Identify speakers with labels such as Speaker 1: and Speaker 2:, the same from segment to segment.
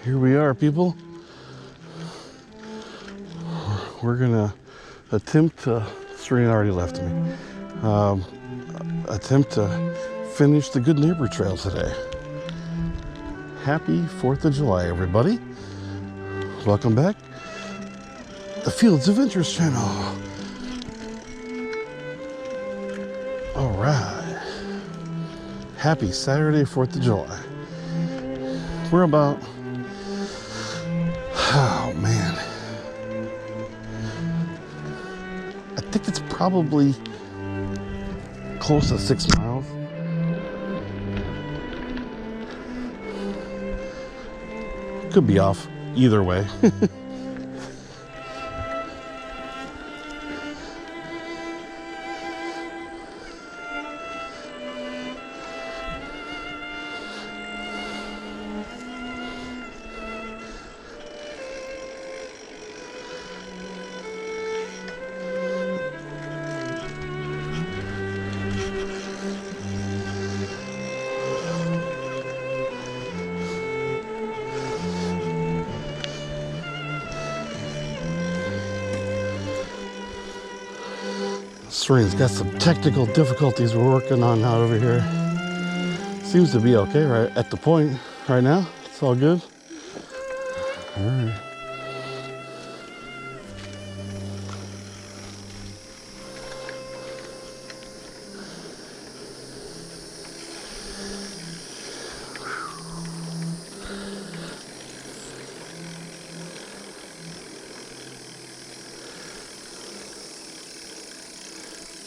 Speaker 1: here we are, people. We're gonna attempt to, Serena already left me, attempt to finish the Good Neighbor Trail today. Happy 4th of July, everybody. Welcome back. Thefieldsadventures channel. All right. Happy Saturday, 4th of July. We're about, oh man, I think it's probably close to 6 miles. Could be off either way. Serena's got some technical difficulties we're working on out over here. Seems to be okay right at the point right now. It's all good. All right.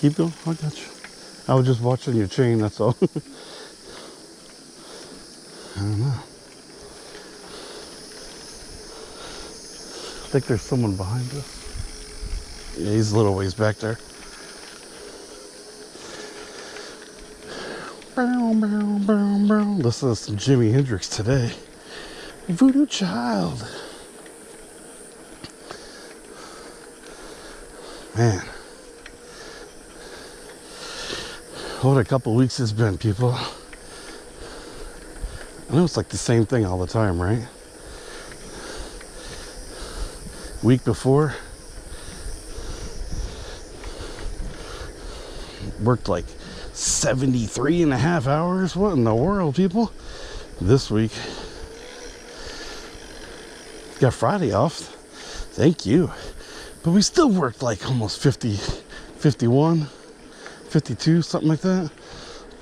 Speaker 1: Keep going, I got you. I was just watching your chain, that's all. I don't know. I think there's someone behind us. Yeah, he's a little ways back there. Listen to some Jimi Hendrix today. Voodoo Child. Man. What a couple weeks it's been, people. I know it's like the same thing all the time, right? Week before, worked like 73 and a half hours. What in the world, people? This week, got Friday off. Thank you. But we still worked like almost 50, 51. 52, something like that,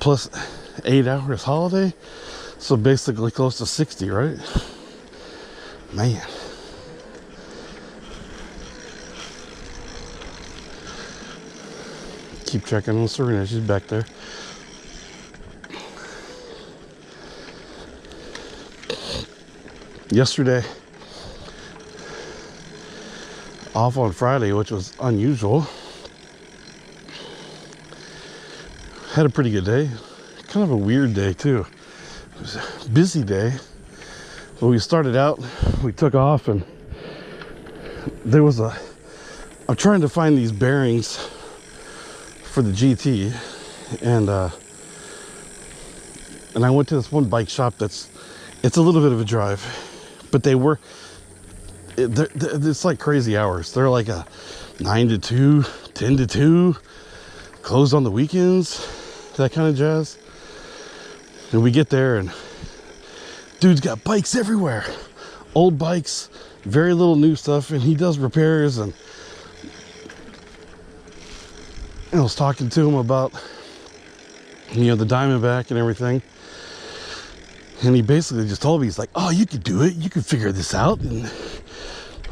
Speaker 1: plus 8 hours holiday, so basically close to 60, right? Man. Keep checking on Serena, she's back there. Yesterday, off on Friday, which was unusual. Had a pretty good day. Kind of a weird day too. It was a busy day. When we started out, we took off and there was I'm trying to find these bearings for the GT, and I went to this one bike shop it's a little bit of a drive, but it's like crazy hours. They're like a 9 to 2, 10 to 2, closed on the weekends, that kind of jazz. And we get there and dude's got bikes everywhere, old bikes, very little new stuff, and he does repairs. And I was talking to him about, the Diamondback and everything, and he basically just told me, he's like, oh, you could do it, you could figure this out, and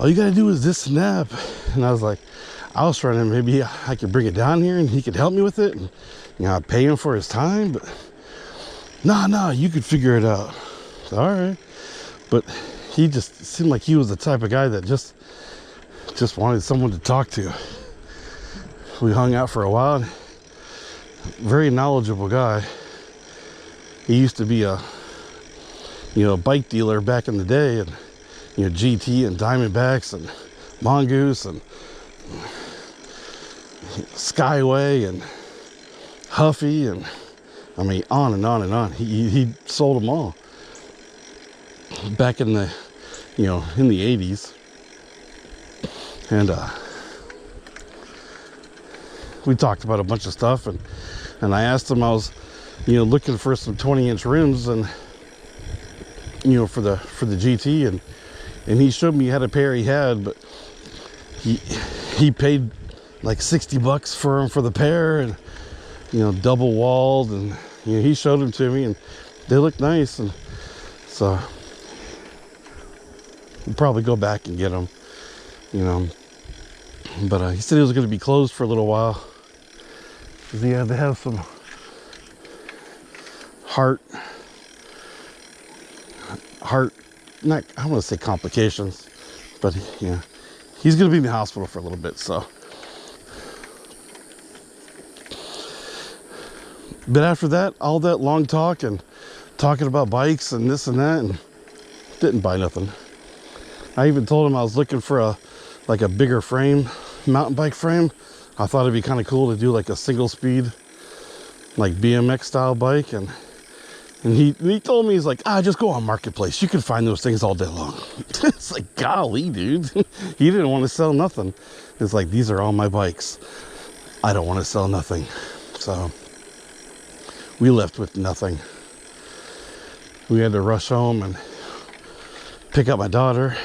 Speaker 1: all you gotta do is this and that. And I was like, I was trying to, maybe I could bring it down here and he could help me with it, and I pay him for his time, but no, you could figure it out. All right. But he just seemed like he was the type of guy that just wanted someone to talk to. We hung out for a while. Very knowledgeable guy. He used to be a bike dealer back in the day, and GT and Diamondbacks and Mongoose and Skyway and Huffy, and I mean on and on and on. He sold them all back in the you know, in the 80s. And we talked about a bunch of stuff, and I asked him, I was, you know, looking for some 20-inch rims, and you know, for the GT, and he showed me he had a pair he had, but he paid like $60 for them for the pair, and you know, double walled, and you know, he showed them to me, and they look nice, and so we'll probably go back and get them, you know. But he said he was going to be closed for a little while because he had to have some heart, not, I want to say complications, but you know, he's going to be in the hospital for a little bit, so. But after that, all that long talk and talking about bikes and this and that, and didn't buy nothing. I even told him I was looking for a bigger frame, mountain bike frame. I thought it'd be kind of cool to do like a single speed, like BMX style bike, and he told me, he's like, just go on Marketplace, you can find those things all day long. It's like, golly, dude. He didn't want to sell nothing. It's like, these are all my bikes, I don't want to sell nothing. So we left with nothing. We had to rush home and pick up my daughter,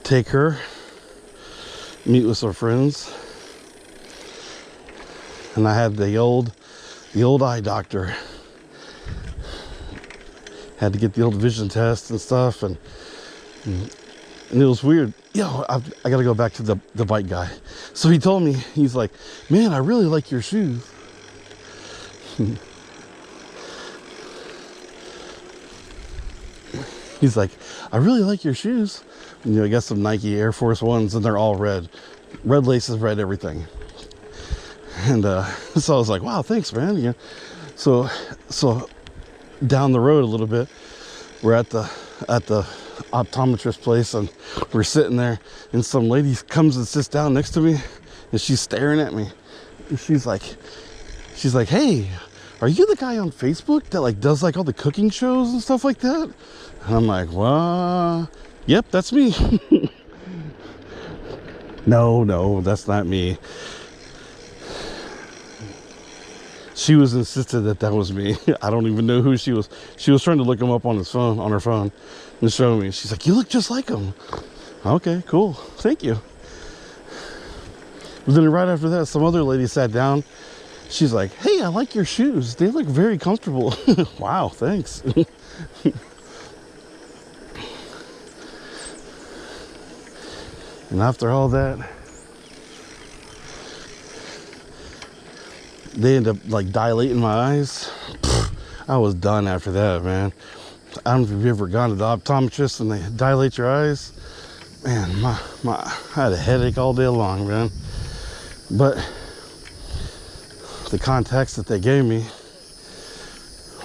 Speaker 1: take her, meet with some friends, and I had the old eye doctor. Had to get the old vision test and stuff, and it was weird. Yo, I gotta go back to the bike guy. So he told me, he's like, man, I really like your shoes. He's like, I really like your shoes. You know, I got some Nike Air Force Ones, and they're all red laces, red everything. And so I was like, wow, thanks, man. Yeah. So down the road a little bit, we're at the optometrist place, and we're sitting there, and some lady comes and sits down next to me, and she's staring at me. And she's like, hey, are you the guy on Facebook that like does like all the cooking shows and stuff like that? And I'm like, well, yep, that's me. No, that's not me. She was insistent that was me. I don't even know who she was. She was trying to look him up on her phone, and show me. She's like, you look just like him. Okay, cool. Thank you. But then right after that, some other lady sat down. She's like, hey, I like your shoes. They look very comfortable. Wow, thanks. And after all that, they ended up like dilating my eyes. I was done after that, man. I don't know if you've ever gone to the optometrist and they dilate your eyes. Man, I had a headache all day long, man. But the contacts that they gave me,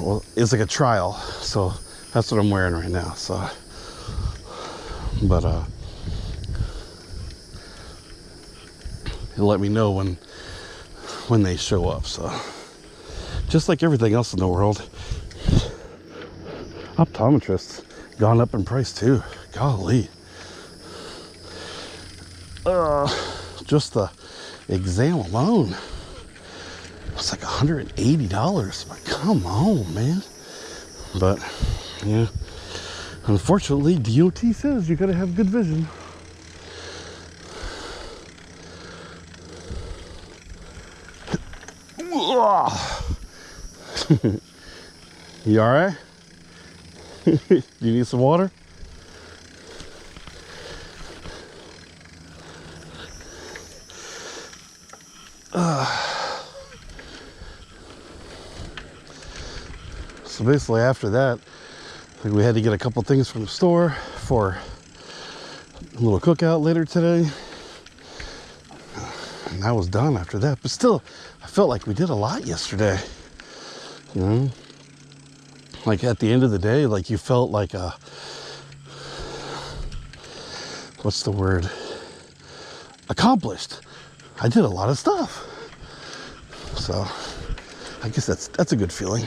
Speaker 1: well, it's like a trial, so that's what I'm wearing right now. So, but he'll let me know when they show up. So, just like everything else in the world, optometrists gone up in price too. Golly. Just the exam alone, it's like $180. But come on, man. But yeah, unfortunately, DOT says you gotta have good vision. You all right? Do you need some water? So basically after that, we had to get a couple things from the store for a little cookout later today. And I was done after that. But still, I felt like we did a lot yesterday. You know? Like at the end of the day, like you felt like what's the word? Accomplished. I did a lot of stuff. So I guess that's a good feeling.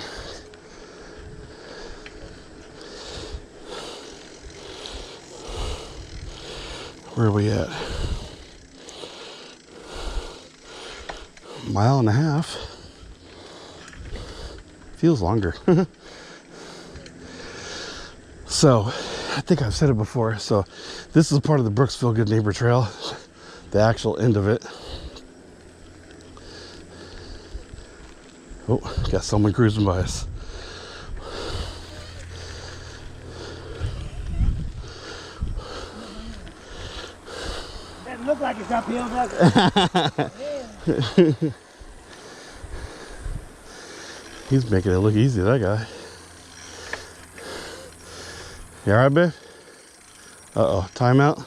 Speaker 1: Where are we at? 1.5 miles. Feels longer. So, I think I've said it before. So, this is part of the Brooksville Good Neighbor Trail. The actual end of it. Oh, got someone cruising by us.
Speaker 2: Doesn't look like it's uphill, does it?
Speaker 1: He's making it look easy, that guy. You alright, babe? Uh-oh, timeout?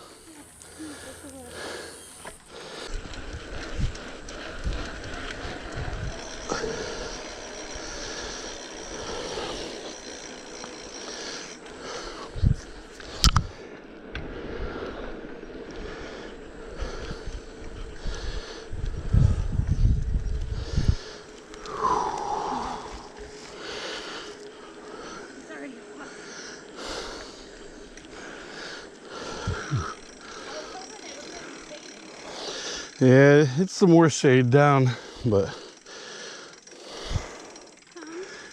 Speaker 1: Yeah, it's some more shade down, but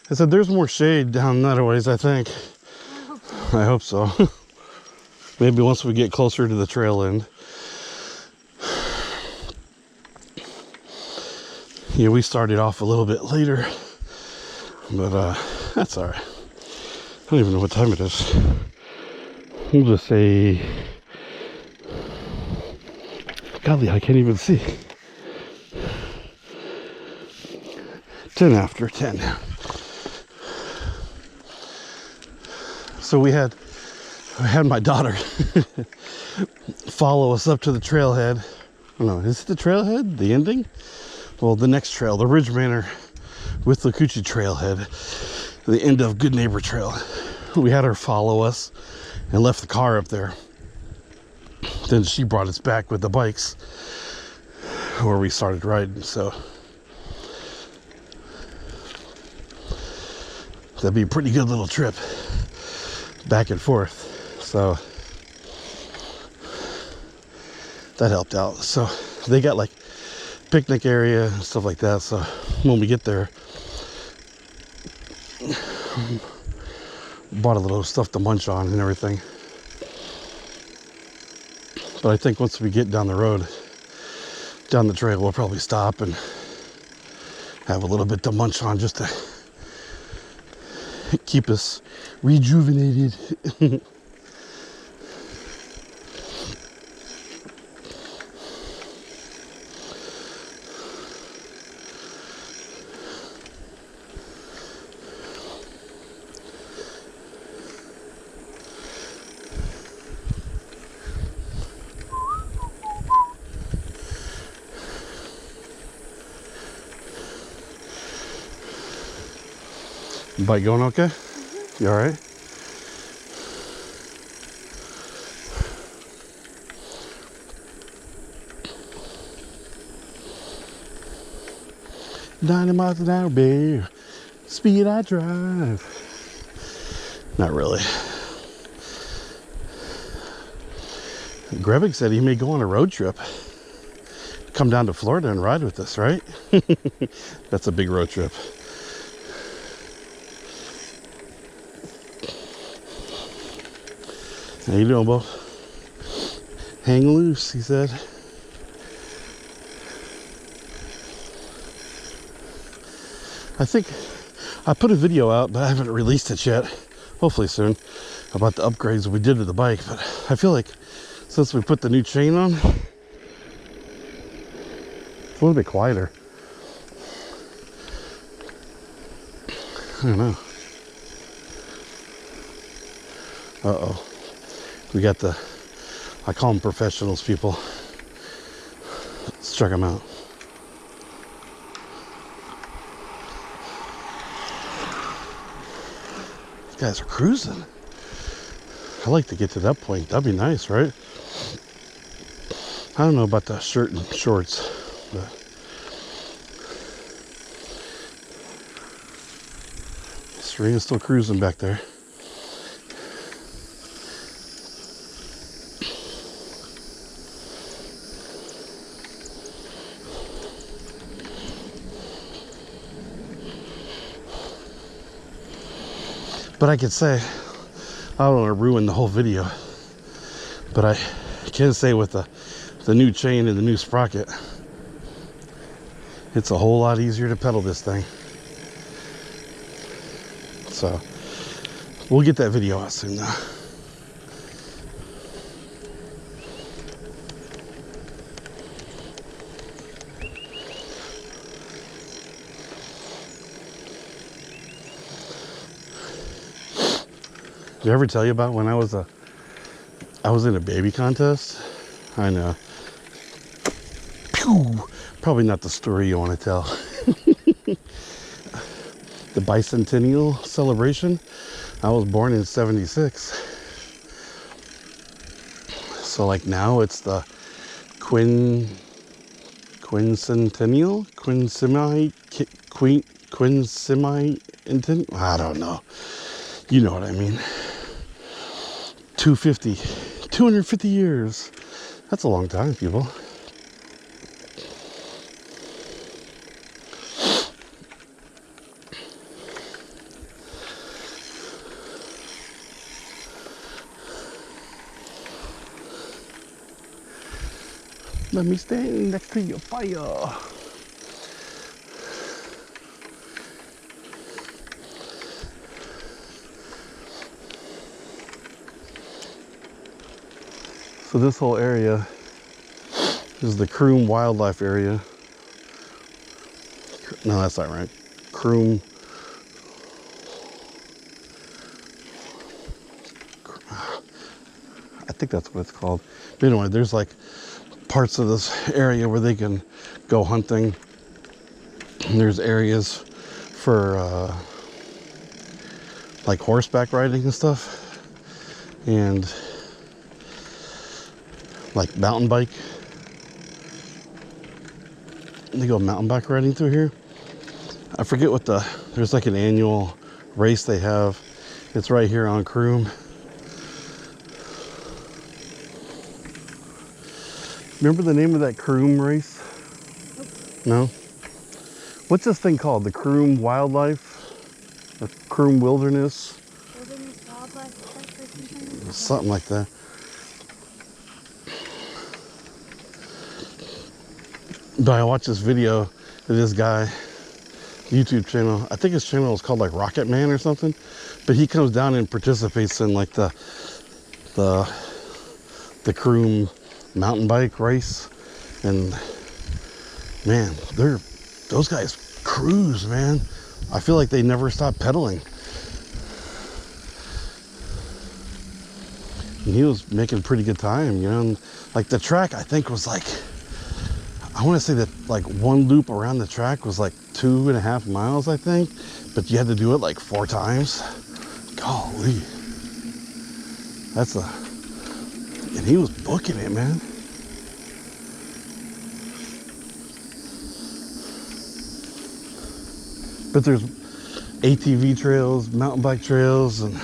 Speaker 1: I said there's more shade down that ways, I think. I hope so. Maybe once we get closer to the trail end. Yeah, we started off a little bit later, but that's all right. I don't even know what time it is. We'll just say, golly, I can't even see. 10 after 10. So we had my daughter follow us up to the trailhead. I don't know, is it the trailhead? The ending? Well, the next trail, the Ridge Manor with the Coochie trailhead, the end of Good Neighbor Trail. We had her follow us and left the car up there. Then she brought us back with the bikes where we started riding. So that'd be a pretty good little trip back and forth. So that helped out. So they got like picnic area and stuff like that. So when we get there, bought a little stuff to munch on and everything. But I think once we get down the road, down the trail, we'll probably stop and have a little bit to munch on just to keep us rejuvenated. Bike going okay? Mm-hmm. You all right? "90 miles an hour, babe. Speed I drive." Not really. Grevig said he may go on a road trip. Come down to Florida and ride with us, right? That's a big road trip. How you doing, Bo? Hang loose, he said. I think I put a video out, but I haven't released it yet. Hopefully soon, about the upgrades we did to the bike. But I feel like since we put the new chain on, it's a little bit quieter. I don't know. Uh-oh. We got the, I call them professionals people. Let's check them out. These guys are cruising. I like to get to that point. That'd be nice, right? I don't know about the shirt and shorts, but Serena's still cruising back there. But I could say, I don't want to ruin the whole video, but I can say with the new chain and the new sprocket, it's a whole lot easier to pedal this thing. So we'll get that video out soon though. Did I ever tell you about when I was in a baby contest? I know. Pew! Probably not the story you want to tell. The bicentennial celebration. I was born in 76. So like now it's the quincentennial? Quinsemi-centennial? I don't know. You know what I mean. 250 years. That's a long time, people. Let me stand next to your fire. So this whole area is the Croom Wildlife Area. No, that's not right. Croom. I think that's what it's called. But anyway, there's like parts of this area where they can go hunting. And there's areas for like horseback riding and stuff. And like mountain bike. They go mountain bike riding through here. I forget what there's like an annual race they have. It's right here on Croom. Remember the name of that Croom race? No? What's this thing called? The Croom Wildlife? Or Croom Wilderness?
Speaker 3: Wilderness Wildlife?
Speaker 1: Something like that. But I watched this video of this guy, YouTube channel. I think his channel is called like Rocket Man or something. But he comes down and participates in like the Croom mountain bike race. And man, those guys cruise, man. I feel like they never stop pedaling. And he was making pretty good time, you know. And like the track, I think was like, I want to say that like one loop around the track was like 2.5 miles, I think, but you had to do it like 4 times. Golly. And he was booking it, man. But there's ATV trails, mountain bike trails, and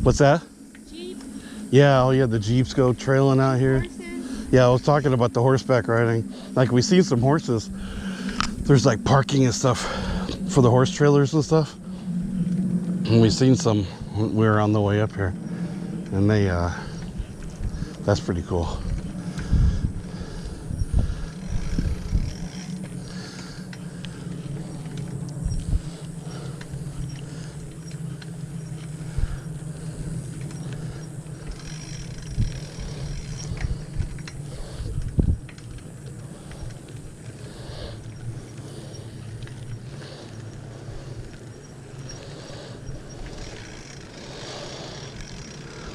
Speaker 1: what's that?
Speaker 3: Jeep.
Speaker 1: Yeah, oh yeah, the Jeeps go trailing out here.
Speaker 3: Horses.
Speaker 1: Yeah, I was talking about the horseback riding. Like, we seen some horses. There's like parking and stuff for the horse trailers and stuff. And we seen some when we were on the way up here. And that's pretty cool.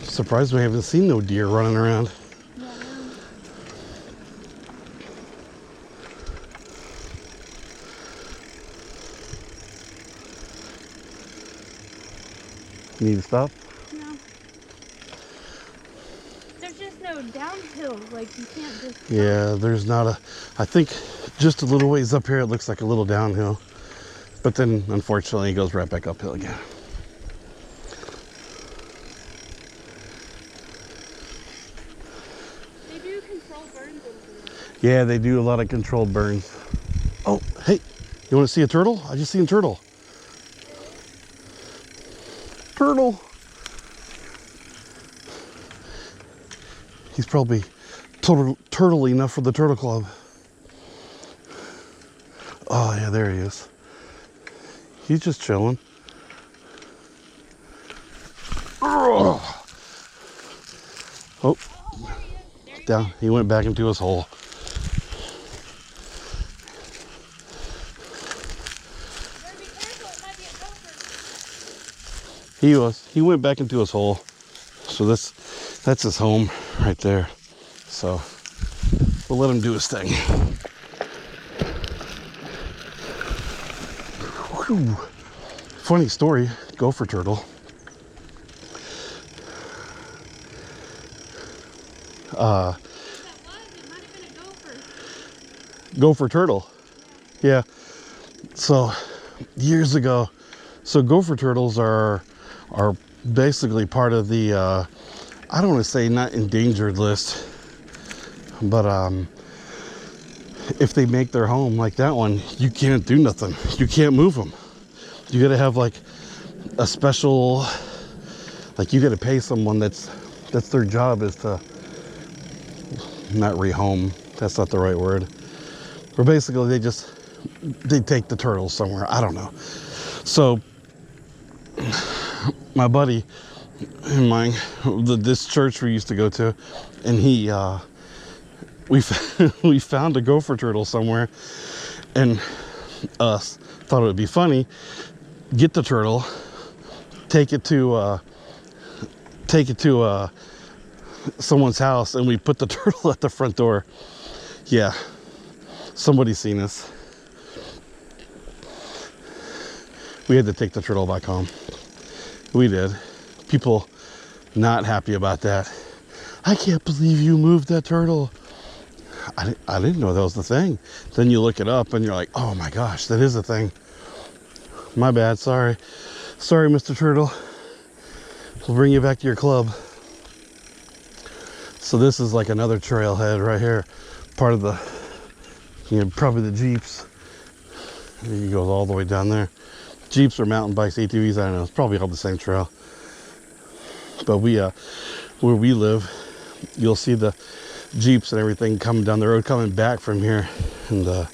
Speaker 1: Surprised we haven't seen no deer running around.
Speaker 3: Yeah, I know.
Speaker 1: You need to stop?
Speaker 3: No. There's just no downhill. Like, you can't just...
Speaker 1: Yeah, there's not I think just a little ways up here it looks like a little downhill. But then unfortunately it goes right back uphill again.
Speaker 3: They do control burns over there.
Speaker 1: Yeah, they do a lot of controlled burns. Oh, hey, you want to see a turtle? I just seen a turtle. turtle. He's probably turtle enough for the turtle club. Oh yeah, there he is. He's just chilling. Oh, down. He went back into his hole. He went back into his hole. So that's his home right there. So we'll let him do his thing. Whew. Funny story, gopher turtle. Gopher turtle. Yeah. So years ago, so gopher turtles are basically part of the I don't want to say not endangered list, but if they make their home like that one, you can't do nothing. You can't move them. You got to have like a special, like you got to pay someone that's their job is to not rehome. That's not the right word. Or basically they take the turtles somewhere. I don't know. So my buddy and mine, this church we used to go to, and we found a gopher turtle somewhere, and us thought it would be funny, get the turtle, take it to someone's house, and we put the turtle at the front door. Yeah, somebody seen us. We had to take the turtle back home. We did. People not happy about that. I can't believe you moved that turtle. I didn't know that was the thing. Then you look it up and you're like, oh my gosh, that is a thing. My bad, sorry. Sorry, Mr. Turtle. We'll bring you back to your club. So this is like another trailhead right here. Part of the, probably the Jeeps. He goes all the way down there. Jeeps or mountain bikes, ATVs, I don't know. It's probably all the same trail. But where we live, you'll see the Jeeps and everything coming down the road, coming back from here. And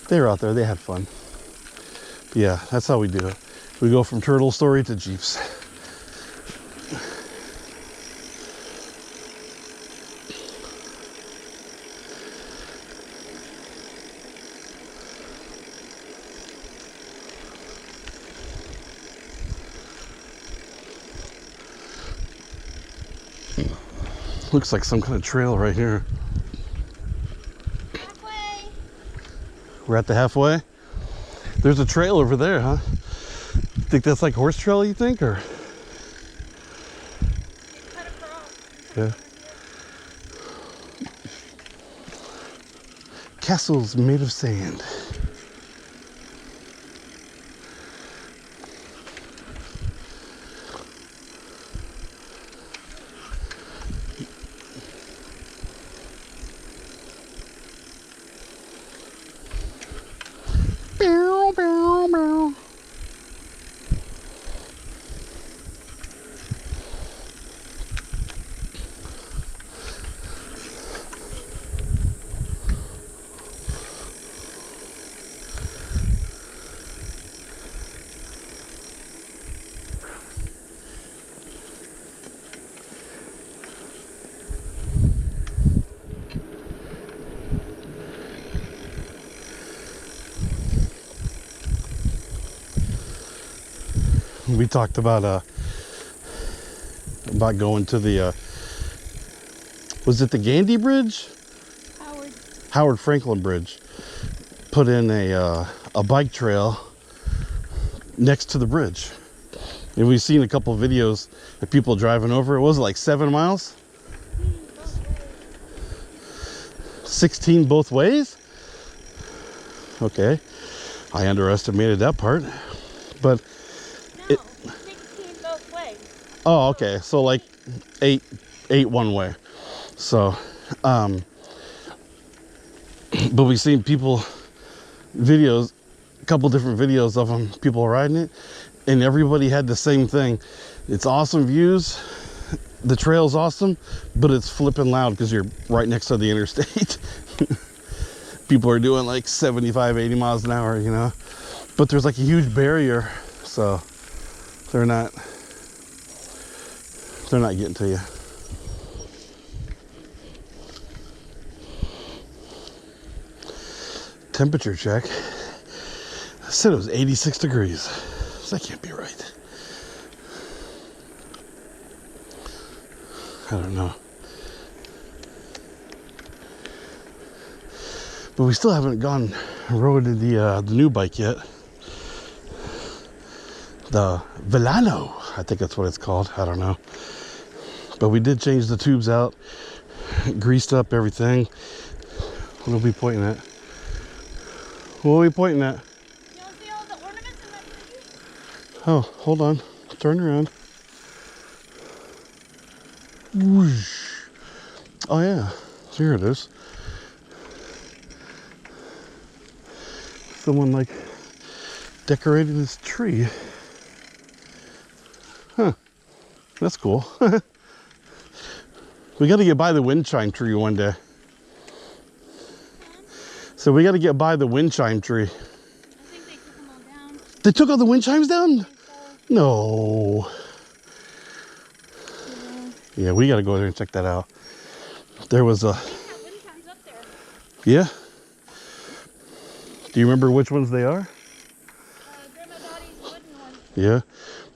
Speaker 1: they were out there, they had fun. But yeah, that's how we do it. We go from turtle story to Jeeps. Looks like some kind of trail right here.
Speaker 3: Halfway.
Speaker 1: We're at the halfway. There's a trail over there, huh? Think that's like horse trail, you think, or?
Speaker 3: Cut across.
Speaker 1: Yeah. Castles made of sand. We talked about going to the was it the Gandy Bridge? Howard Franklin Bridge. Put in a bike trail next to the bridge. And we've seen a couple of videos of people driving over. It was like 7 miles? 16 both ways? Okay. I underestimated that part. But
Speaker 3: No, 16 both ways.
Speaker 1: oh, okay. So like eight one way. So, but we've seen videos, a couple different videos of them, people riding it, and everybody had the same thing. It's awesome views, the trail's awesome, but it's flipping loud because you're right next to the interstate. People are doing like 75, 80 miles an hour, you know, but there's like a huge barrier, so they're not getting to you. Temperature check. I said it was 86 degrees. So that can't be right. I don't know. But we still haven't gone and rode the new bike yet. The Velano, I think that's what it's called. I don't know. But we did change the tubes out, greased up everything. What are we pointing at? What are we pointing at?
Speaker 3: You don't see all the ornaments in that tree?
Speaker 1: Oh, hold on. Turn around. Whoosh. Oh yeah, so here it is. Someone like decorated this tree. Huh, that's cool. We got to get by the wind chime tree one day. So we got to get by the wind chime tree.
Speaker 3: I think they took them all down.
Speaker 1: They took all the wind chimes down? No. Yeah, we got to go there and check that out. There was a...
Speaker 3: Wind chimes up there.
Speaker 1: Yeah? Do you remember which ones they are?
Speaker 3: Grandma Dottie's wooden one.
Speaker 1: Yeah?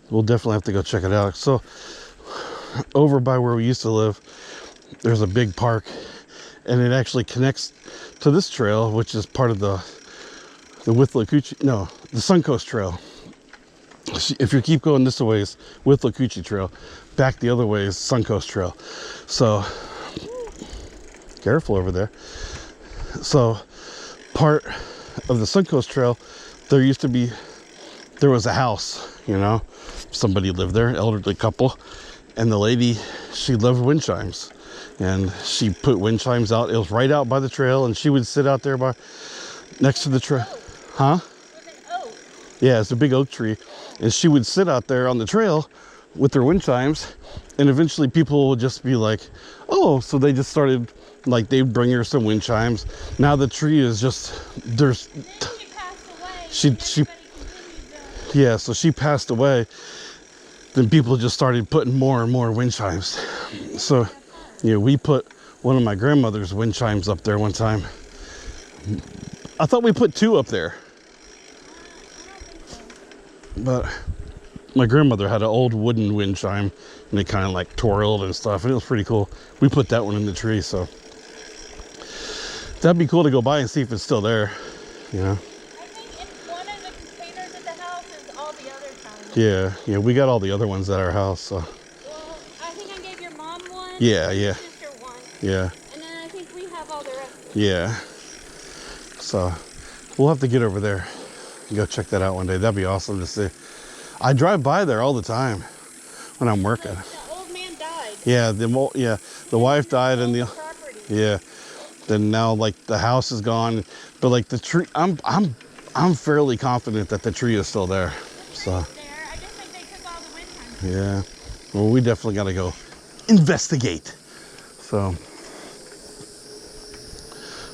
Speaker 1: We'll definitely have to go check it out. So, over by where we used to live, there's a big park, and it actually connects to this trail, which is part of the Withlacoochee, no, the Suncoast Trail. If you keep going this way, it's Withlacoochee Trail. Back the other way is Suncoast Trail. So, careful over there. So, part of the Suncoast Trail, there was a house, you know. Somebody lived there, elderly couple. And the lady, she loved wind chimes. And she put wind chimes out. It was right out by the trail, and she would sit out there next to the trail. Huh? Yeah, it's a big oak tree. And she would sit out there on the trail with her wind chimes, and eventually people would just be like, oh, so they just started, like, they'd bring her some wind chimes. Now the tree is just, there's...
Speaker 3: She passed away.
Speaker 1: She yeah, so she passed away. Then people just started putting more and more wind chimes. So, yeah, we put one of my grandmother's wind chimes up there one time. I thought we put 2 up there. But my grandmother had an old wooden wind chime, and it kind of like twirled and stuff, and it was pretty cool. We put that one in the tree, so that'd be cool to go by and see if it's still there, you know.
Speaker 3: I think in one of the containers at the house is all the other chimes.
Speaker 1: Yeah, we got all the other ones at our house, so.
Speaker 3: Well, I think I gave your mom one.
Speaker 1: Yeah.
Speaker 3: Your sister one.
Speaker 1: Yeah.
Speaker 3: And then I think we have all the rest.
Speaker 1: Yeah. So we'll have to get over there and go check that out one day. That'd be awesome to see. I drive by there all the time when I'm working.
Speaker 3: The old man died.
Speaker 1: Yeah, the wife died, and the
Speaker 3: Property.
Speaker 1: yeah. Then now, like, the house is gone, but like the tree, I'm fairly confident that the tree is still there. So
Speaker 3: There. I just think they took all the wind chimes.
Speaker 1: yeah, well, we definitely got to go investigate. So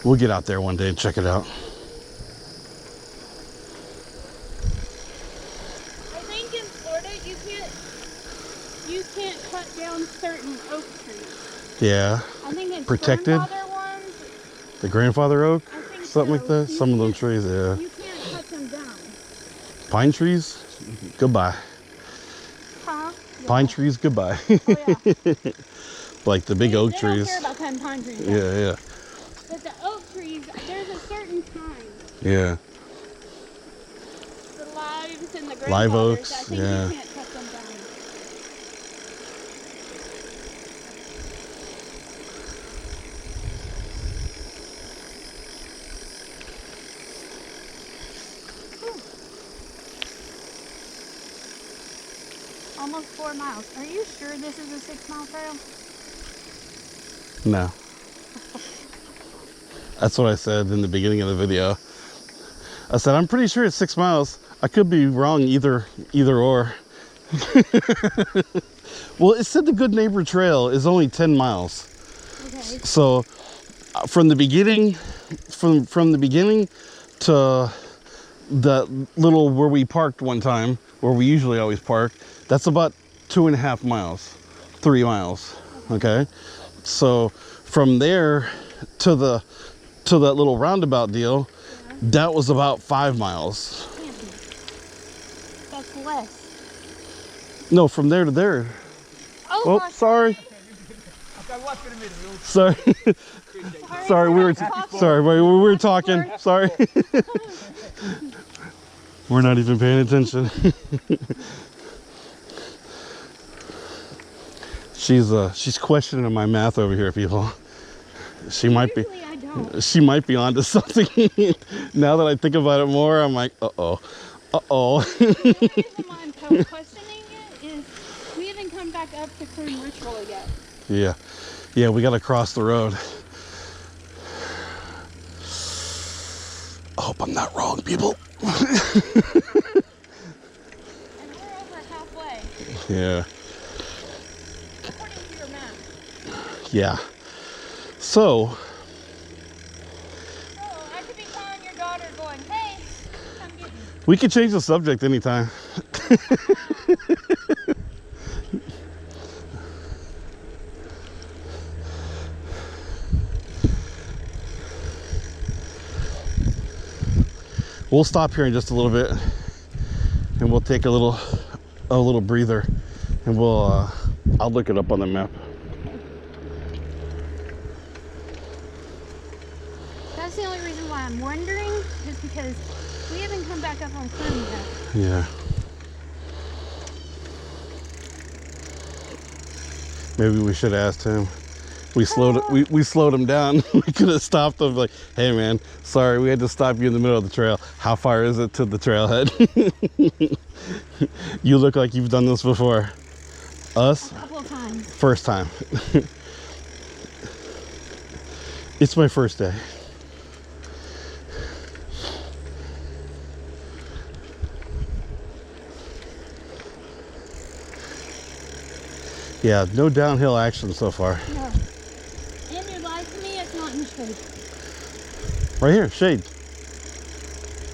Speaker 1: we'll get out there one day and check it out.
Speaker 3: I think in Florida you can't cut down certain oak trees.
Speaker 1: Yeah,
Speaker 3: I think it's
Speaker 1: protected.
Speaker 3: grandfather ones.
Speaker 1: The grandfather oak,
Speaker 3: I think
Speaker 1: something
Speaker 3: so.
Speaker 1: like that.
Speaker 3: You
Speaker 1: Some of them
Speaker 3: can't-
Speaker 1: trees, yeah.
Speaker 3: You can't cut them down.
Speaker 1: Pine trees, goodbye.
Speaker 3: Huh?
Speaker 1: Pine trees, goodbye.
Speaker 3: Oh, yeah.
Speaker 1: Like the big oak
Speaker 3: They
Speaker 1: trees.
Speaker 3: don't care about cutting pine trees.
Speaker 1: Yeah.
Speaker 3: But the oak trees, there's a certain time.
Speaker 1: Yeah.
Speaker 3: The lives and the grandfathers,
Speaker 1: Live oaks,
Speaker 3: I think
Speaker 1: yeah.
Speaker 3: you can't cut them down. Almost 4 miles. Are you sure this is a 6-mile trail?
Speaker 1: No. That's what I said in the beginning of the video. I said, I'm pretty sure it's 6 miles. I could be wrong either or. Well, it said the Good Neighbor Trail is only 10 miles.
Speaker 3: Okay.
Speaker 1: So from the beginning to the little where we parked one time, where we usually always park, that's about 2.5 miles, 3 miles. Okay. So from there to that little roundabout deal, that was about 5 miles.
Speaker 3: That's less.
Speaker 1: No, from there to there.
Speaker 3: Oh, gosh.
Speaker 1: Sorry. Sorry. Sorry, we were talking. Sorry. We're not even paying attention. She's questioning my math over here, people. She might be onto something. Now that I think about it more, I'm like, uh-oh.
Speaker 3: The only reason why I'm questioning it is we haven't come back up to Croon Ritual yet.
Speaker 1: Yeah, we gotta cross the road. I hope I'm not wrong, people.
Speaker 3: And we're over halfway.
Speaker 1: Yeah.
Speaker 3: According to your map.
Speaker 1: Yeah. So
Speaker 3: I could be calling your daughter going, hey, come get me.
Speaker 1: we could change the subject anytime. We'll stop here in just a little bit and we'll take a little breather, and I'll look it up on the map.
Speaker 3: That's the only reason why I'm wondering, just because we haven't come back up on Croon yet.
Speaker 1: Yeah. Maybe we should have asked him. We slowed him down. We could have stopped him like, hey man, sorry, we had to stop you in the middle of the trail. How far is it to the trailhead? You look like you've done this before. Us?
Speaker 3: A couple of times.
Speaker 1: First time. It's my first day. Yeah, no downhill action so far.
Speaker 3: No. And you lied to me, it's not in the shade.
Speaker 1: Right here, shade.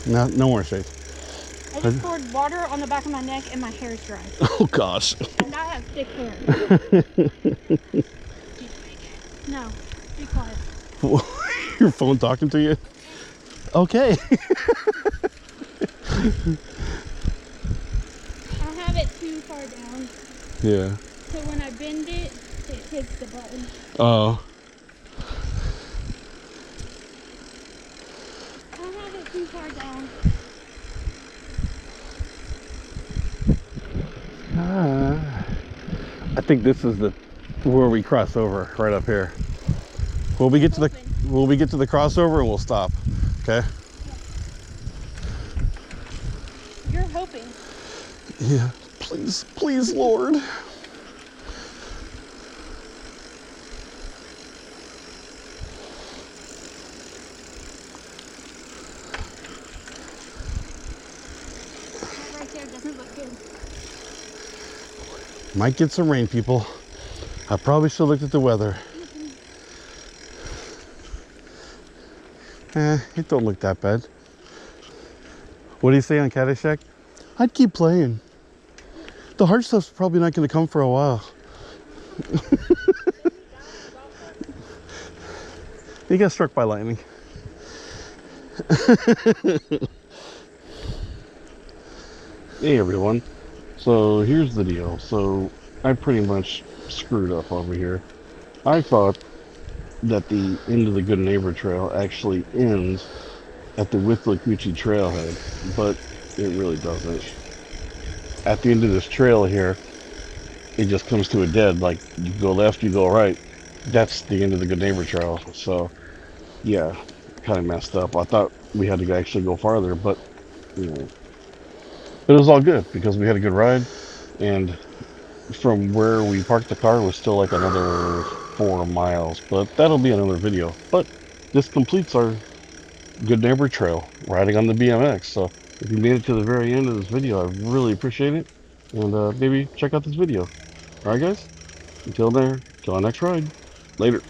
Speaker 1: No more shade.
Speaker 3: I just poured water on the back of my neck and my hair's dry.
Speaker 1: Oh gosh.
Speaker 3: And I have thick hair. No, be quiet.
Speaker 1: Your phone talking to you? Okay.
Speaker 3: I have it too far down.
Speaker 1: Yeah.
Speaker 3: So when I bend it, it hits the button.
Speaker 1: Oh.
Speaker 3: I have it too far down.
Speaker 1: I think this is where we cross over, right up here. We'll get to the crossover and we'll stop. Okay?
Speaker 3: You're hoping.
Speaker 1: Yeah. Please, Lord.
Speaker 3: That right there doesn't look good.
Speaker 1: Might get some rain, people. I probably should have looked at the weather. It don't look that bad. What do you say on Caddyshack? I'd keep playing. The hard stuff's probably not going to come for a while. You got struck by lightning. Hey everyone. So here's the deal. So I pretty much screwed up over here. I thought that the end of the Good Neighbor Trail actually ends at the Withlacoochee trailhead, but it really doesn't. At the end of this trail here, it just comes to a dead. Like, you go left, you go right. That's the end of the Good Neighbor Trail. So yeah, kind of messed up. I thought we had to actually go farther, but you know, it was all good because we had a good ride, and from where we parked the car was still like another 4 miles, but that'll be another video. But this completes our Good Neighbor Trail, riding on the BMX. So if you made it to the very end of this video, I really appreciate it. And maybe check out this video. All right, guys? Until there, till our next ride. Later.